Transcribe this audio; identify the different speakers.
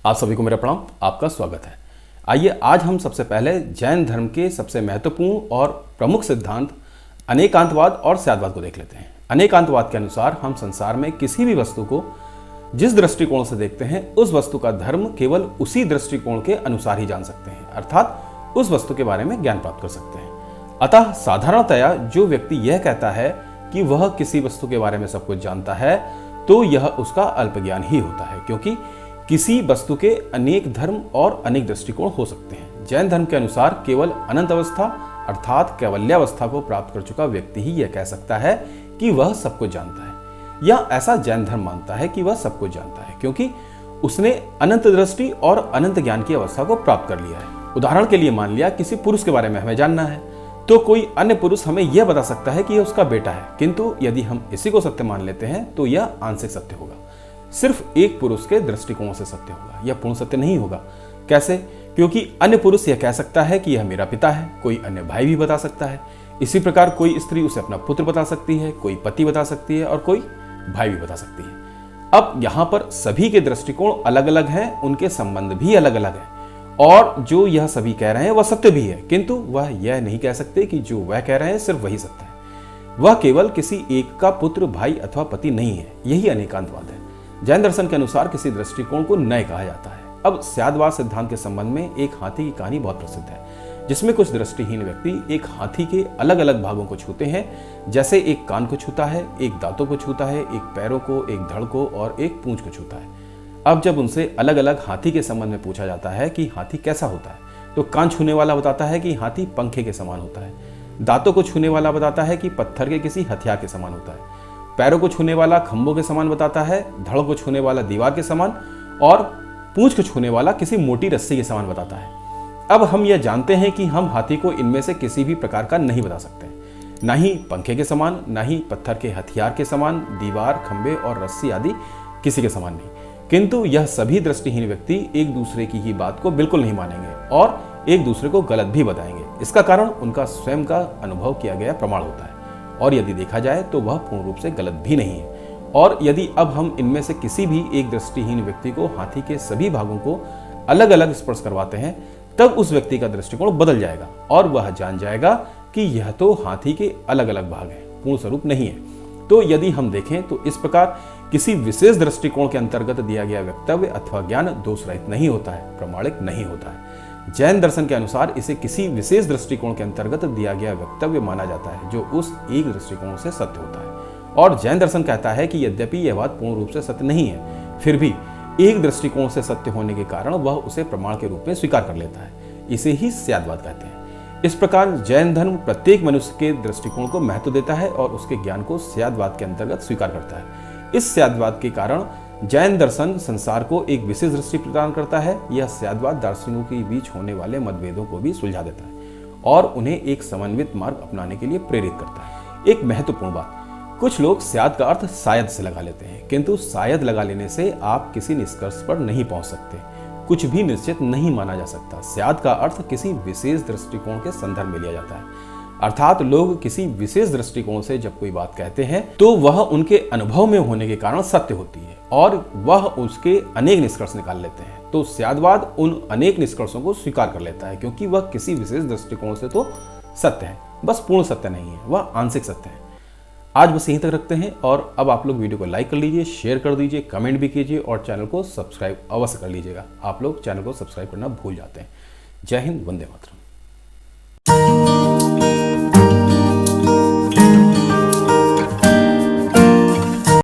Speaker 1: आप सभी को मेरा प्रणाम, आपका स्वागत है। आइए आज हम सबसे पहले जैन धर्म के सबसे महत्वपूर्ण और प्रमुख सिद्धांत अनेकांतवाद और स्यादवाद को देख लेते हैं। अनेकांतवाद के अनुसार हम संसार में किसी भी वस्तु को जिस दृष्टिकोण से देखते हैं उस वस्तु का धर्म केवल उसी दृष्टिकोण के अनुसार ही जान सकते हैं, अर्थात उस वस्तु के बारे में ज्ञान प्राप्त कर सकते हैं। अतः साधारणतया जो व्यक्ति यह कहता है कि वह किसी वस्तु के बारे में सब कुछ जानता है तो यह उसका अल्प ज्ञान ही होता है, क्योंकि किसी वस्तु के अनेक धर्म और अनेक दृष्टिकोण हो सकते हैं। जैन धर्म के अनुसार केवल अनंत अवस्था अर्थात कैवल्यावस्था को प्राप्त कर चुका व्यक्ति ही यह कह सकता है कि वह सब कुछ जानता है, या ऐसा जैन धर्म मानता है कि वह सब कुछ जानता है क्योंकि उसने अनंत दृष्टि और अनंत ज्ञान की अवस्था को प्राप्त कर लिया है। उदाहरण के लिए मान लिया किसी पुरुष के बारे में हमें जानना है तो कोई अन्य पुरुष हमें यह बता सकता है कि यह उसका बेटा है, किंतु यदि हम इसी को सत्य मान लेते हैं तो यह आंशिक सत्य होगा, सिर्फ एक पुरुष के दृष्टिकोण से सत्य होगा, यह पूर्ण सत्य नहीं होगा। कैसे? क्योंकि अन्य पुरुष यह कह सकता है कि यह मेरा पिता है, कोई अन्य भाई भी बता सकता है। इसी प्रकार कोई स्त्री उसे अपना पुत्र बता सकती है, कोई पति बता सकती है और कोई भाई भी बता सकती है। अब यहाँ पर सभी के दृष्टिकोण अलग अलग हैं, उनके संबंध भी अलग अलग हैं और जो यह सभी कह रहे हैं वह सत्य भी है, किंतु वह यह नहीं कह सकते कि जो वह कह रहे हैं सिर्फ वही सत्य है। वह केवल किसी एक का पुत्र, भाई अथवा पति नहीं है। यही अनेकांतवाद है। जैन दर्शन के अनुसार किसी दृष्टिकोण को नय कहा जाता है। अब स्यादवाद सिद्धांत के संबंध में एक हाथी की कहानी बहुत प्रसिद्ध है, जिसमें कुछ दृष्टिहीन व्यक्ति एक हाथी के अलग अलग भागों को छूते हैं, जैसे एक कान को छूता है, एक दांतों को छूता है, एक पैरों को, एक धड़ को और एक पूंछ को छूता है। अब जब उनसे अलग अलग हाथी के संबंध में पूछा जाता है कि हाथी कैसा होता है, तो कान छूने वाला बताता है कि हाथी पंखे के समान होता है, दांतों को छूने वाला बताता है कि पत्थर के किसी हथियार के समान होता है, पैरों को छूने वाला खंभों के समान बताता है, धड़ को छूने वाला दीवार के समान और पूंछ को छूने वाला किसी मोटी रस्सी के समान बताता है। अब हम यह जानते हैं कि हम हाथी को इनमें से किसी भी प्रकार का नहीं बता सकते, ना ही पंखे के समान, ना ही पत्थर के हथियार के समान, दीवार, खंभे और रस्सी आदि किसी के समान नहीं। किंतु यह सभी दृष्टिहीन व्यक्ति एक दूसरे की ही बात को बिल्कुल नहीं मानेंगे और एक दूसरे को गलत भी बताएंगे। इसका कारण उनका स्वयं का अनुभव किया गया प्रमाण होता है, और यदि देखा जाए तो वह पूर्ण रूप से गलत भी नहीं है। और यदि अब हम इनमें से किसी भी एक दृष्टिहीन व्यक्ति को हाथी के सभी भागों को अलग अलग स्पर्श करवाते हैं, तब उस व्यक्ति का दृष्टिकोण बदल जाएगा और वह जान जाएगा कि यह तो हाथी के अलग अलग भाग हैं, पूर्ण स्वरूप नहीं है। तो यदि हम देखें तो इस प्रकार किसी विशेष दृष्टिकोण के अंतर्गत दिया गया वक्तव्य अथवा ज्ञान दोष रहित नहीं होता है, प्रामाणिक नहीं होता है। जैन दर्शन के अनुसार इसे किसी विशेष दृष्टिकोण के अंतर्गत दिया गया वक्तव्य माना जाता है जो उस एक दृष्टिकोण से सत्य होता है। और जैन दर्शन कहता है कि यद्यपि यह बात पूर्ण रूप से सत्य नहीं है, फिर भी एक दृष्टिकोण से सत्य होने के कारण वह उसे प्रमाण के रूप में स्वीकार कर लेता है। इसे ही स्यादवाद कहते हैं। इस प्रकार जैन धर्म प्रत्येक मनुष्य के दृष्टिकोण को महत्व देता है और उसके ज्ञान को स्यादवाद के अंतर्गत स्वीकार करता है। इस स्यादवाद के कारण जैन दर्शन संसार को एक विशेष दृष्टि प्रदान करता है। यह स्यादवाद दार्शनिकों के बीच होने वाले मतभेदों को भी सुलझा देता है और उन्हें एक समन्वित मार्ग अपनाने के लिए प्रेरित करता है। एक महत्वपूर्ण बात, कुछ लोग स्याद का अर्थ शायद से लगा लेते हैं, किंतु शायद लगा लेने से आप किसी निष्कर्ष पर नहीं पहुंच सकते। कुछ भी निश्चित नहीं माना जा सकता। स्याद का अर्थ किसी विशेष दृष्टिकोण के संदर्भ में लिया जाता है, अर्थात लोग किसी विशेष दृष्टिकोण से जब कोई बात कहते हैं तो वह उनके अनुभव में होने के कारण सत्य होती है और वह उसके अनेक निष्कर्ष निकाल लेते हैं। तो स्यादवाद उन अनेक निष्कर्षों को स्वीकार कर लेता है क्योंकि वह किसी विशेष दृष्टिकोण से तो सत्य है, बस पूर्ण सत्य नहीं है, वह आंशिक सत्य है। आज बस यहीं तक रखते हैं और अब आप लोग वीडियो को लाइक कर लीजिए, शेयर कर दीजिए, कमेंट भी कीजिए और चैनल को सब्सक्राइब अवश्य कर लीजिएगा। आप लोग चैनल को सब्सक्राइब करना भूल जाते हैं। जय हिंद, वंदे मातरम।